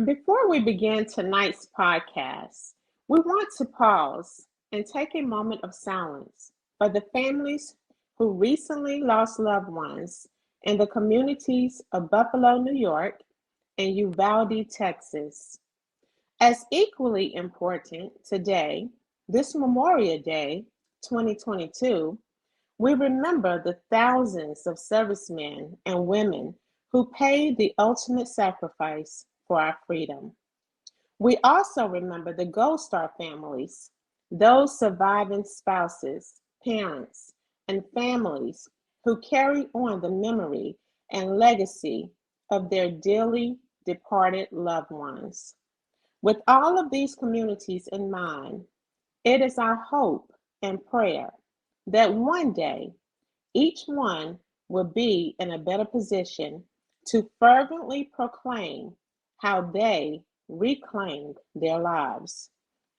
Before we begin tonight's podcast, we want to pause and take a moment of silence for the families who recently lost loved ones in the communities of Buffalo, New York, and Uvalde, Texas. As equally important today, this Memorial Day 2022, we remember the thousands of servicemen and women who paid the ultimate sacrifice for our freedom. We also remember the Gold Star families, those surviving spouses, parents, and families who carry on the memory and legacy of their dearly departed loved ones. With all of these communities in mind, it is our hope and prayer that one day each one will be in a better position to fervently proclaim how they reclaimed their lives.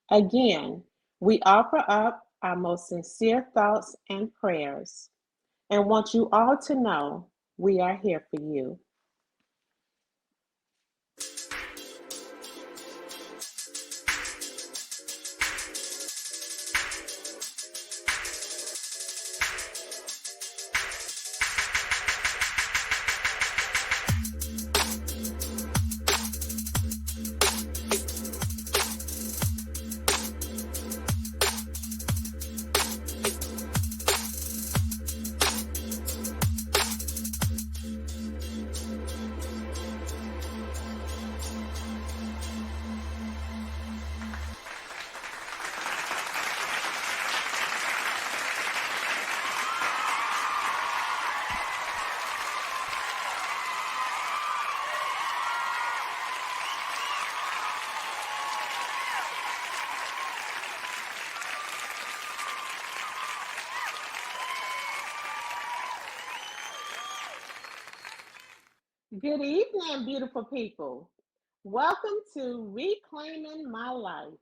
Again, we offer up our most sincere thoughts and prayers and want you all to know we are here for you. Good evening, beautiful people. Welcome to Reclaiming My Life,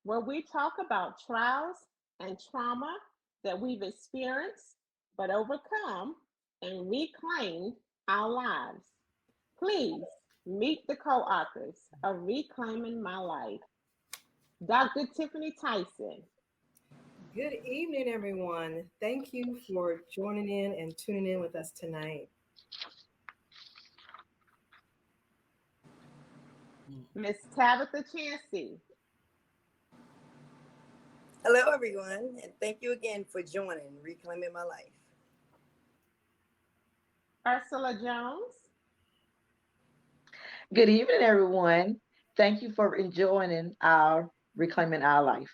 where we talk about trials and trauma that we've experienced but overcome and reclaimed our lives. Please meet the co authors of Reclaiming My Life, Dr. Tiffany Tyson. Good evening, everyone. Thank you for joining in and tuning in with us tonight. Miss Tabitha Chansey. Hello, everyone, and thank you again for joining Reclaiming My Life. Ursula Jones. Good evening, everyone. Thank you for joining our Reclaiming Our Life.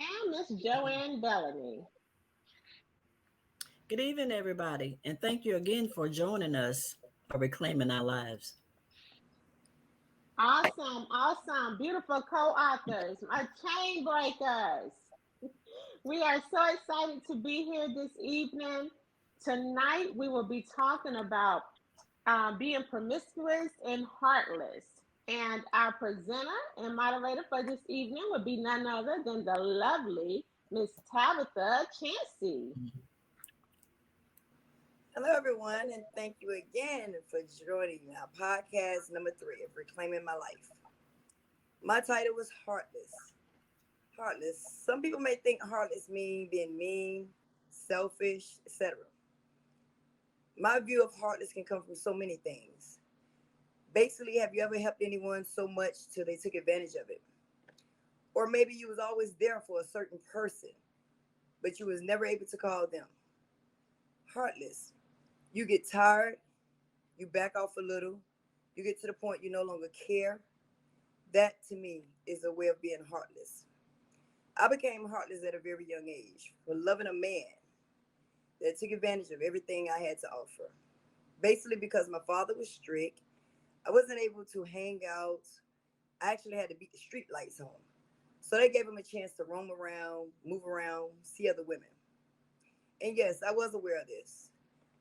And Miss Joanne Bellamy. Good evening, everybody, and thank you again for joining us for Reclaiming Our Lives. Awesome, awesome. Beautiful co authors, my chain breakers. We are so excited to be here this evening. Tonight, we will be talking about being promiscuous and heartless. And our presenter and moderator for this evening would be none other than the lovely Miss Tabitha Chansey. Hello, everyone, and thank you again for joining our podcast number 3 of Reclaiming My Life. My title was Heartless. Heartless. Some people may think heartless means being mean, selfish, etc. My view of heartless can come from so many things. Basically, have you ever helped anyone so much till they took advantage of it? Or maybe you was always there for a certain person, but you was never able to call them. Heartless. You get tired, you back off a little, you get to the point you no longer care. That, to me, is a way of being heartless. I became heartless at a very young age for loving a man that took advantage of everything I had to offer. Basically, because my father was strict, I wasn't able to hang out. I actually had to beat the street lights on. So they gave him a chance to roam around, move around, see other women. And yes, I was aware of this.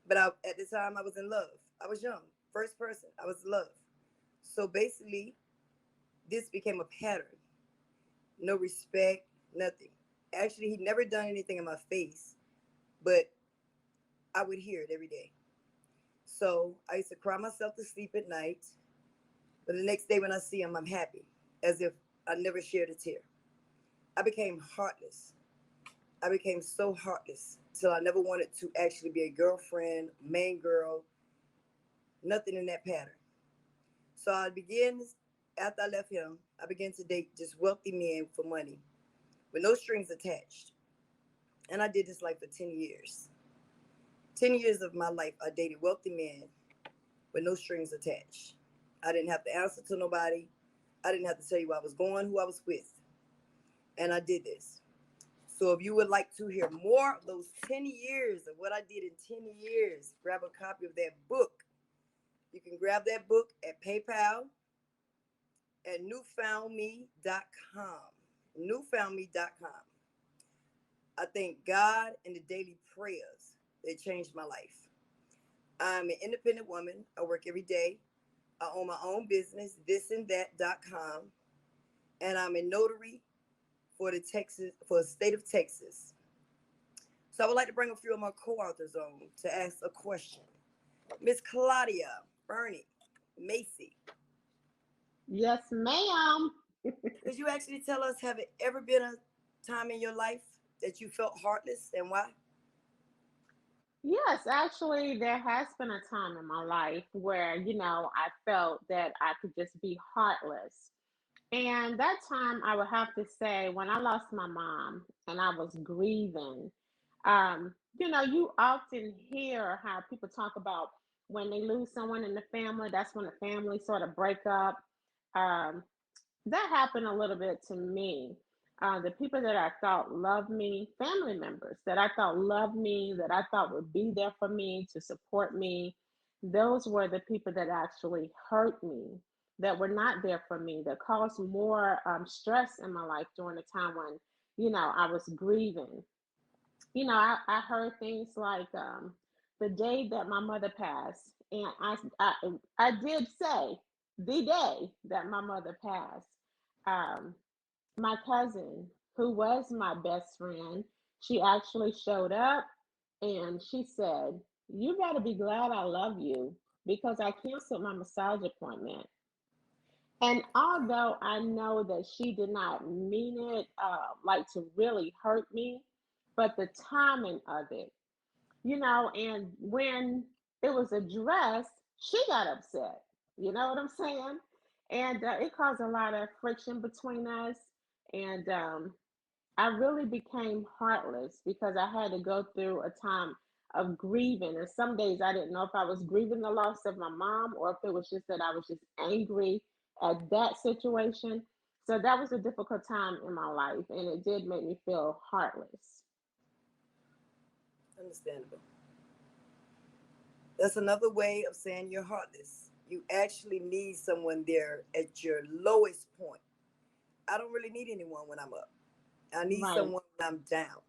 But at the time, I was in love. I was young. First person, I was in love. So basically, this became a pattern. No respect, nothing. Actually, he never done anything in my face, but I would hear it every day. So I used to cry myself to sleep at night, But the next day when I see him, I'm happy, as if I never shared a tear. I became heartless. I became so heartless till I never wanted to actually be a girlfriend, main girl, nothing in that pattern. So I began, after I left him, I began to date just wealthy men for money with no strings attached. And I did this like for 10 years. 10 years of my life, I dated wealthy men with no strings attached. I didn't have to answer to nobody. I didn't have to tell you where I was going, who I was with. And I did this. So if you would like to hear more of those 10 years of what I did in 10 years, grab a copy of that book. You can grab that book at PayPal at newfoundme.com. Newfoundme.com. I thank God and the daily prayers that changed my life. I'm an independent woman. I work every day. I own my own business, thisandthat.com. And I'm a notary for the state of Texas. So I would like to bring a few of my co-authors on to ask a question. Miss Claudia, Bernie, Macy, Yes, ma'am. could you actually tell us, have it ever been a time in your life that you felt heartless and why? Yes, actually, there has been a time in my life where, I felt that I could just be heartless. And that time, I would have to say, when I lost my mom and I was grieving, you often hear how people talk about when they lose someone in the family, that's when the family sort of break up. Um, that happened a little bit to me. The people that I thought loved me, family members that I thought loved me, that I thought would be there for me to support me, those were the people that actually hurt me, that were not there for me, that caused more stress in my life during the time when, I was grieving. I heard things like the day that my mother passed, and I did say the day that my mother passed. Um, my cousin, who was my best friend, she actually showed up and she said, "You better be glad I love you because I canceled my massage appointment." And although I know that she did not mean it like to really hurt me, but the timing of it, and when it was addressed, she got upset. You know what I'm saying? And it caused a lot of friction between us. And I really became heartless because I had to go through a time of grieving. And some days I didn't know if I was grieving the loss of my mom or if it was just that I was just angry at that situation. So that was a difficult time in my life, and it did make me feel heartless. Understandable. That's another way of saying you're heartless. You actually need someone there at your lowest point. I don't really need anyone when I'm up. I need Right. someone when I'm down.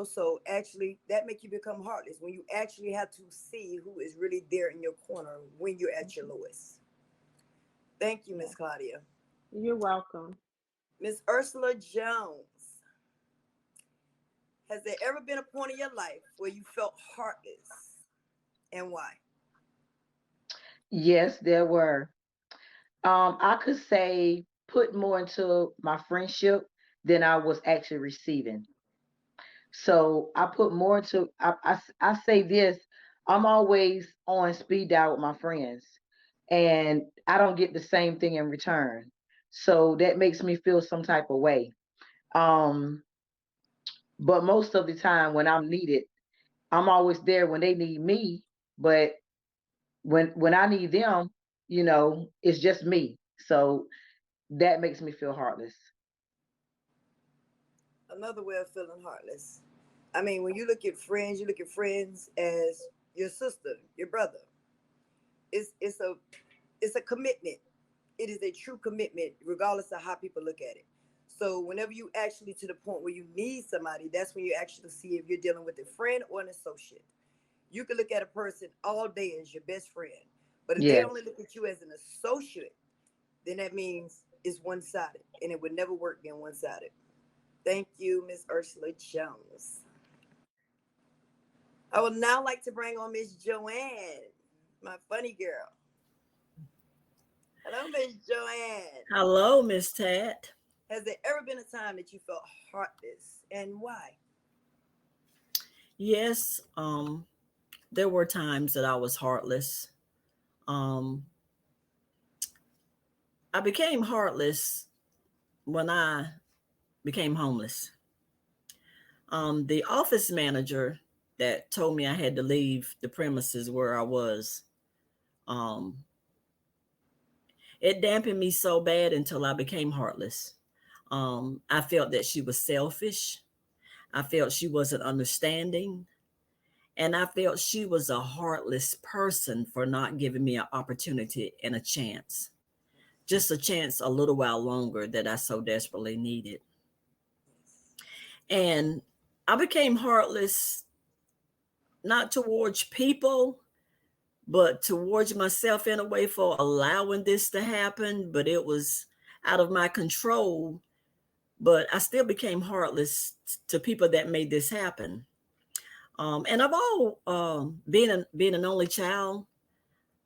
So actually that make you become heartless when you actually have to see who is really there in your corner when you're at your lowest. Thank you, Yeah. Miss Claudia. You're welcome. Miss Ursula Jones, has there ever been a point in your life where you felt heartless and why? Yes, there were. I could say put more into my friendship than I was actually receiving. So I put more into, I say this, I'm always on speed dial with my friends and I don't get the same thing in return. So that makes me feel some type of way. Um, but most of the time when I'm needed, I'm always there when they need me. But when I need them, it's just me. So that makes me feel heartless. Another way of feeling heartless. I mean, when you look at friends as your sister, your brother. It's a commitment. It is a true commitment, regardless of how people look at it. So whenever you actually to the point where you need somebody, that's when you actually see if you're dealing with a friend or an associate. You can look at a person all day as your best friend, but if they Yes. only look at you as an associate, then that means it's one-sided, and it would never work being one-sided. Thank you, Miss Ursula Jones. I would now like to bring on Miss Joanne, my funny girl. Hello, Miss Joanne. Hello, Miss Tat. Has there ever been a time that you felt heartless and why? Yes, there were times that I was heartless. Um, I became heartless when I became homeless. The office manager that told me I had to leave the premises where I was, um, it dampened me so bad until I became heartless. I felt that she was selfish. I felt she wasn't understanding. And I felt she was a heartless person for not giving me an opportunity and a chance. Just a chance a little while longer that I so desperately needed. And I became heartless not towards people, but towards myself in a way for allowing this to happen. But it was out of my control. But I still became heartless to people that made this happen. And I've all being an only child,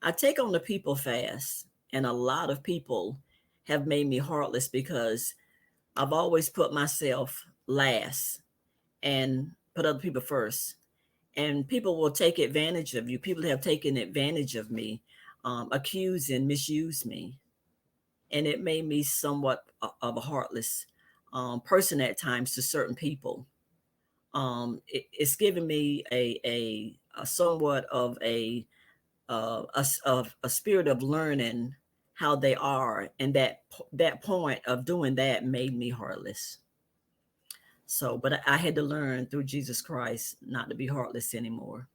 I take on the people fast, and a lot of people have made me heartless because I've always put myself last and put other people first. And people will take advantage of you. People have taken advantage of me, accuse and misuse me, and it made me somewhat of a heartless person at times to certain people. It's given me a somewhat of a spirit of learning how they are, and that point of doing that made me heartless. So, but I had to learn through Jesus Christ not to be heartless anymore.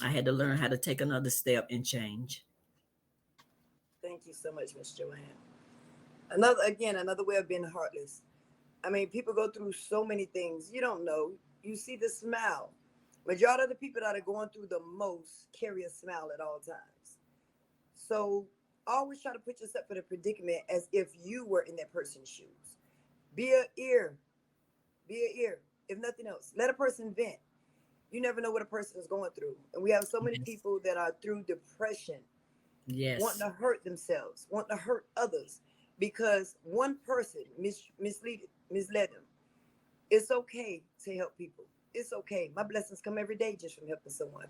I had to learn how to take another step and change. Thank you so much, Miss Joanne. Another way of being heartless. I mean, people go through so many things. You don't know. You see the smile. Majority of the people that are going through the most carry a smile at all times. So always try to put yourself in a predicament as if you were in that person's shoes. Be a ear. Be an ear. If nothing else, let a person vent. You never know what a person is going through. And we have so many Yes. people that are through depression, wanting Yes. to hurt themselves, wanting to hurt others because one person misled them. It's okay to help people. It's okay. My blessings come every day just from helping someone.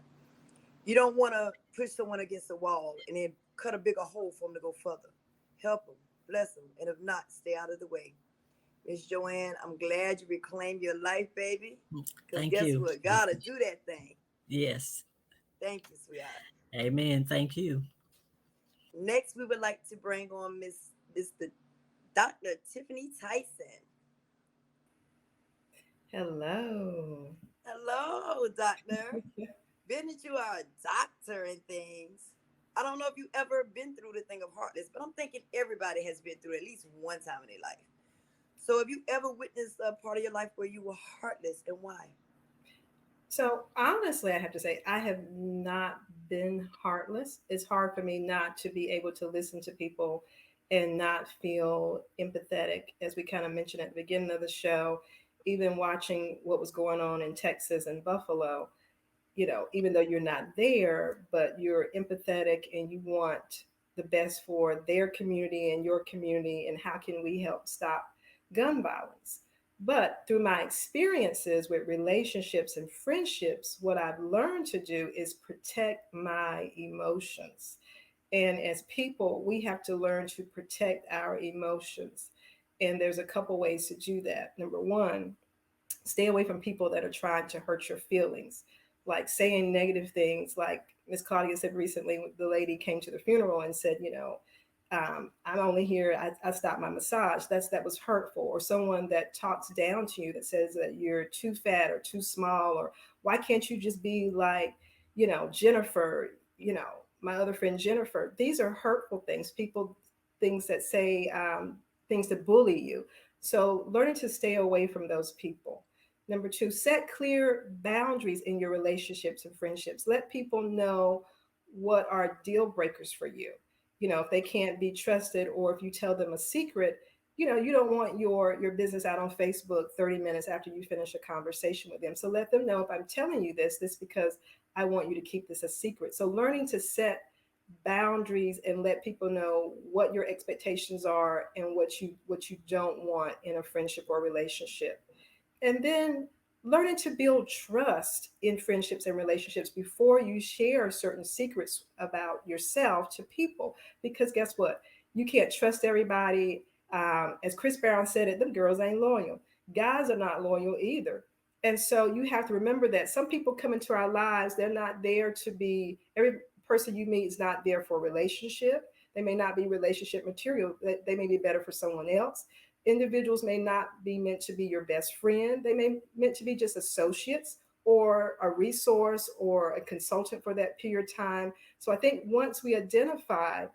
You don't want to push someone against the wall and then cut a bigger hole for them to go further. Help them, bless them, and if not, stay out of the way. Miss Joanne, I'm glad you reclaimed your life, baby. Because Thank guess you. what? Thank God will you. do that thing. Yes. Thank you, sweetheart. Amen. Thank you. Next, we would like to bring on Mr. Dr. Tiffany Tyson. Hello. Hello, doctor. Being that you are a doctor and things, I don't know if you ever been through the thing of heartless, but I'm thinking everybody has been through at least one time in their life. So have you ever witnessed a part of your life where you were heartless and why? So honestly, I have to say, I have not been heartless. It's hard for me not to be able to listen to people and not feel empathetic, as we kind of mentioned at the beginning of the show, even watching what was going on in Texas and Buffalo, even though you're not there, but you're empathetic and you want the best for their community and your community, and how can we help stop gun violence? But through my experiences with relationships and friendships, what I've learned to do is protect my emotions. And as people, we have to learn to protect our emotions. And there's a couple ways to do that. Number one, stay away from people that are trying to hurt your feelings, like saying negative things. Like Miss Claudia said recently, the lady came to the funeral and said, I'm only here. I stopped my massage. That was hurtful. Or someone that talks down to you, that says that you're too fat or too small, or why can't you just be like, Jennifer, my other friend Jennifer. These are hurtful things. People, things that say, things that bully you. So learning to stay away from those people. Number two, set clear boundaries in your relationships and friendships. Let people know what are deal breakers for you. If they can't be trusted, or if you tell them a secret, you don't want your business out on Facebook 30 minutes after you finish a conversation with them. So let them know, if I'm telling you this because I want you to keep this a secret. So learning to set boundaries and let people know what your expectations are and what you don't want in a friendship or relationship. And then learning to build trust in friendships and relationships before you share certain secrets about yourself to people. Because guess what? You can't trust everybody. As Chris Brown said it, them girls ain't loyal. Guys are not loyal either. And so you have to remember that some people come into our lives, they're not there to be, every person you meet is not there for a relationship. They may not be relationship material. They may be better for someone else. Individuals may not be meant to be your best friend. They may meant to be just associates or a resource or a consultant for that period of time. So I think once we identify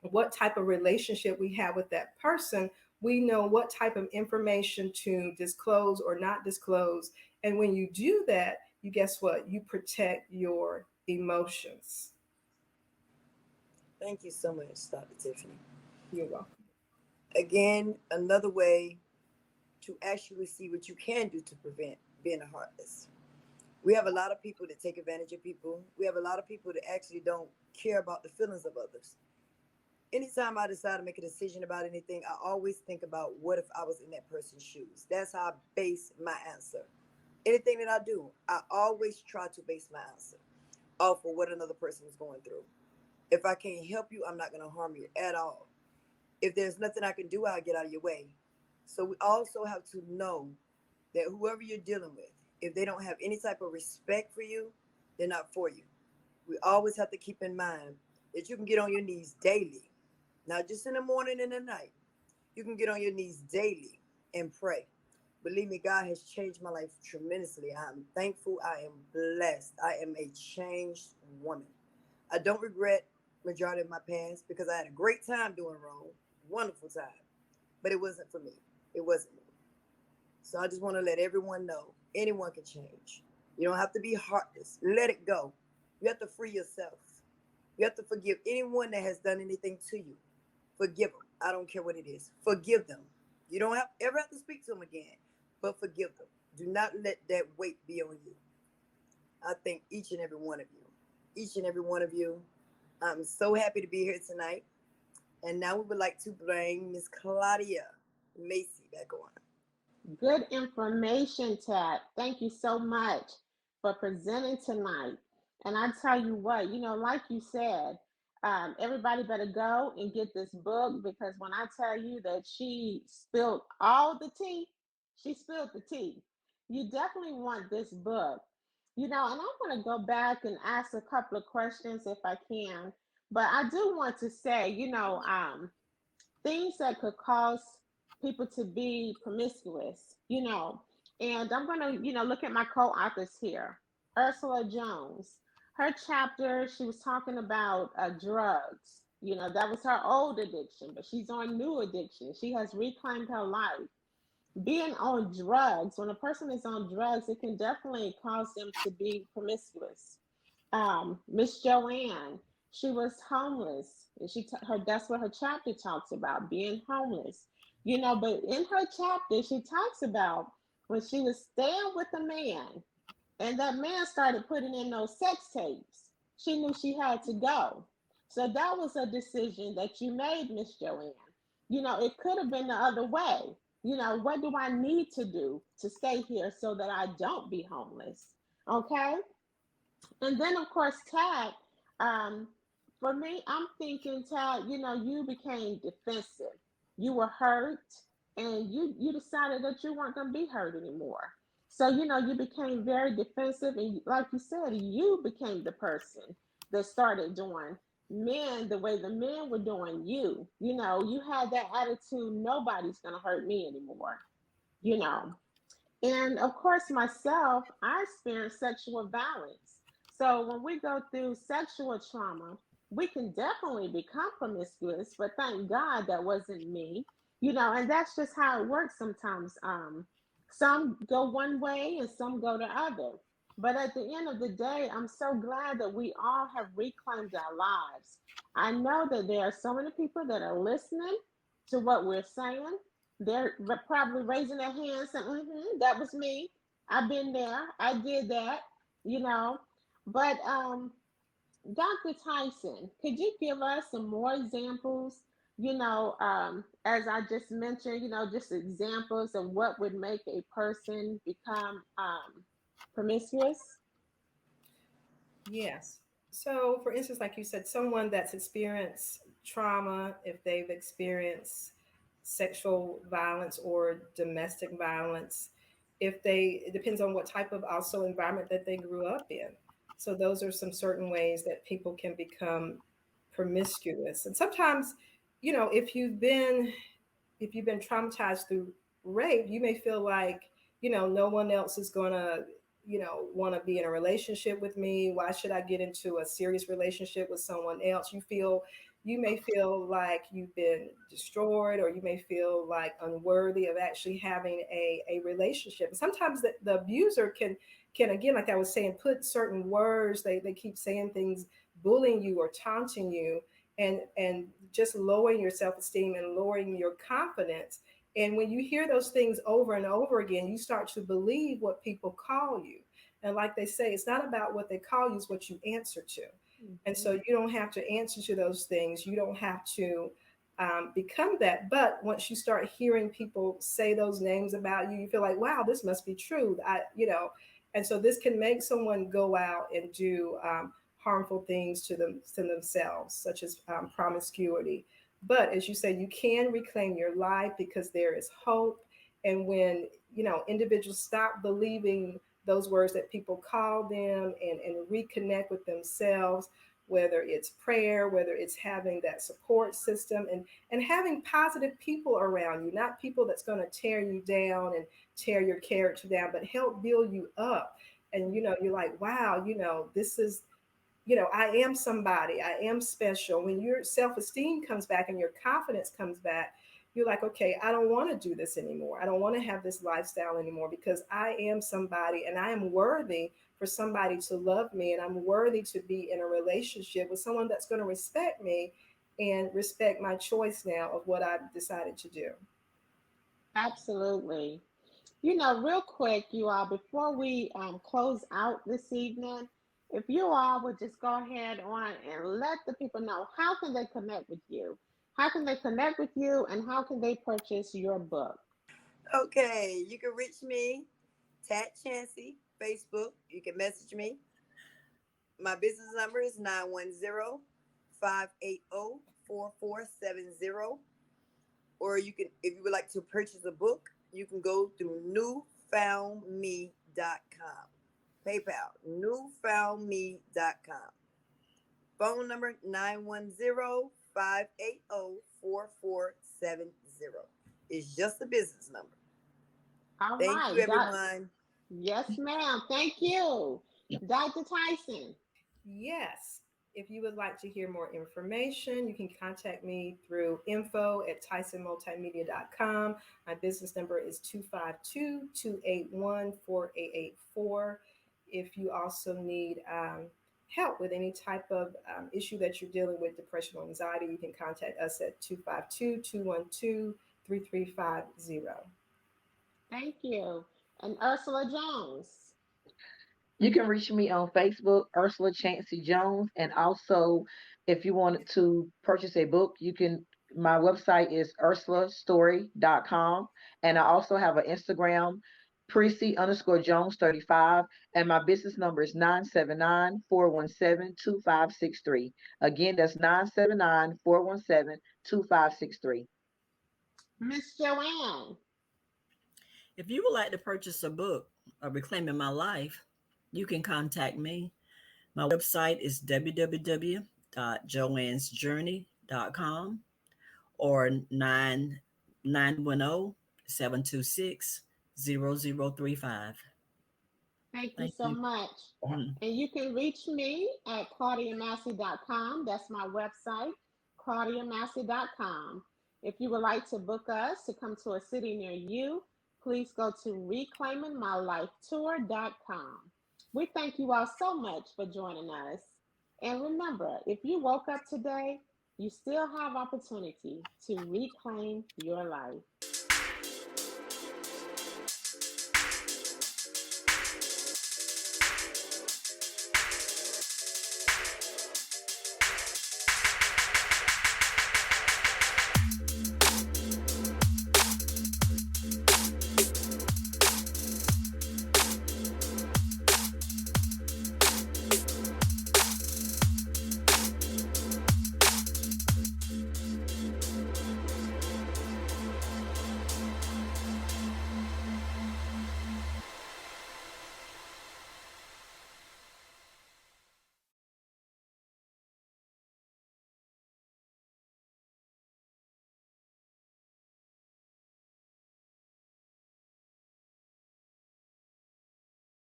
what type of relationship we have with that person, we know what type of information to disclose or not disclose. And when you do that, you guess what? You protect your emotions. Thank you so much, Dr. Tiffany. You're welcome. Again, another way to actually see what you can do to prevent being a heartless. We have a lot of people that take advantage of people. We have a lot of people that actually don't care about the feelings of others. Anytime I decide to make a decision about anything, I always think about what if I was in that person's shoes. That's how I base my answer. Anything that I do, I always try to base my answer off of what another person is going through. If I can't help you, I'm not going to harm you at all. If there's nothing I can do, I'll get out of your way. So we also have to know that whoever you're dealing with, if they don't have any type of respect for you, they're not for you. We always have to keep in mind that you can get on your knees daily, not just in the morning and the night. You can get on your knees daily and pray. Believe me, God has changed my life tremendously. I am thankful. I am blessed. I am a changed woman. I don't regret majority of my past because I had a great time doing wrong, wonderful time, but it wasn't for me. It wasn't me. So I just want to let everyone know anyone can change. You don't have to be heartless. Let it go. You have to free yourself. You have to forgive anyone that has done anything to you. Forgive them. I don't care what it is. Forgive them. You don't ever have to speak to them again, but forgive them. Do not let that weight be on you. I thank each and every one of you. Each and every one of you. I'm so happy to be here tonight. And now we would like to bring Miss Claudia Macy back on. Good information, Tat. Thank you so much for presenting tonight. And I tell you what, like you said, everybody better go and get this book because when I tell you that she spilled all the tea, she spilled the tea. You definitely want this book. And I want to go back and ask a couple of questions if I can. But I do want to say, things that could cause people to be promiscuous. And I'm going to, look at my co-authors here. Ursula Jones, her chapter, she was talking about drugs. That was her old addiction, but she's on new addiction. She has reclaimed her life. Being on drugs, when a person is on drugs, it can definitely cause them to be promiscuous. Miss Joanne, she was homeless. And that's what her chapter talks about, being homeless. But in her chapter, she talks about when she was staying with a man and that man started putting in those sex tapes. She knew she had to go. So that was a decision that you made, Miss Joanne. It could have been the other way. What do I need to do to stay here so that I don't be homeless? Okay. And then, of course, Tad, um, for me, I'm thinking, Tad, you became defensive. You were hurt, and you decided that you weren't going to be hurt anymore. So, you became very defensive, and like you said, you became the person that started doing men the way the men were doing you. You had that attitude, nobody's going to hurt me anymore, you know. And of course, myself, I experienced sexual violence. So when we go through sexual trauma, we can definitely become promiscuous, but thank God that wasn't me. And that's just how it works sometimes. Some go one way and some go the other. But at the end of the day, I'm so glad that we all have reclaimed our lives. I know that there are so many people that are listening to what we're saying. They're probably raising their hands saying, that was me. I've been there. I did that, you know. But Dr. Tyson, could you give us some more examples? As I just mentioned, just examples of what would make a person become promiscuous? Yes. So, for instance, like you said, someone that's experienced trauma, if they've experienced sexual violence or domestic violence, it depends on what type of also environment that they grew up in. So, those are some certain ways that people can become promiscuous. And sometimes, if you've been traumatized through rape, you may feel like, no one else is going to, want to be in a relationship with me. Why should I get into a serious relationship with someone else? You may feel like you've been destroyed, or you may feel like unworthy of actually having a relationship. And sometimes the abuser can, again, like I was saying, put certain words, they keep saying things, bullying you or taunting you, and just lowering your self-esteem and lowering your confidence. And when you hear those things over and over again, you start to believe what people call you. And like they say, it's not about what they call you, it's what you answer to. And so you don't have to answer to those things. You don't have to become that. But once you start hearing people say those names about you, you feel like, wow, this must be true. And so this can make someone go out and do harmful things to themselves, such as promiscuity. But as you say, you can reclaim your life because there is hope. And when individuals stop believing those words that people call them, and reconnect with themselves, whether it's prayer, whether it's having that support system, and having positive people around you, not people that's going to tear you down and tear your character down, but help build you up. And you're like, wow, this is, I am somebody, I am special. When your self-esteem comes back and your confidence comes back, you're like, okay, I don't want to do this anymore. I don't want to have this lifestyle anymore, because I am somebody and I am worthy for somebody to love me. And I'm worthy to be in a relationship with someone that's going to respect me and respect my choice now of what I've decided to do. Absolutely. Real quick, you all, before we close out this evening, if you all would just go ahead on and let the people know, how can they connect with you? How can they connect with you, and how can they purchase your book? Okay, you can reach me, Tat Chancey, Facebook. You can message me. My business number is 910-580-4470. Or you can, if you would like to purchase a book, you can go through newfoundme.com. PayPal, newfoundme.com. Phone number 910-580-4470. It's just a business number. All Thank right. you, everyone. Yes, ma'am. Thank you. Dr. Tyson. Yes. If you would like to hear more information, you can contact me through info@tysonmultimedia.com. My business number is 252-281-4884. If you also need help with any type of issue that you're dealing with, depression or anxiety, you can contact us at 252-212-3350. Thank you. And Ursula Jones. You can reach me on Facebook, Ursula Chancey Jones, and also if you wanted to purchase a book, you can. My website is ursulastory.com, and I also have an Instagram, Prissy_Jones35, and my business number is 979-417-2563. Again, that's 979-417-2563. Miss Joanne. If you would like to purchase a book of Reclaiming My Life, you can contact me. My website is www.joannesjourney.com or 910-726-0035. Thank you Thank so you. much. Mhm. And you can reach me at claudiamassey.com. That's my website, claudiamassey.com. If you would like to book us to come to a city near you, please go to reclaimingmylifetour.com. We thank you all so much for joining us. And remember, if you woke up today, you still have opportunity to reclaim your life.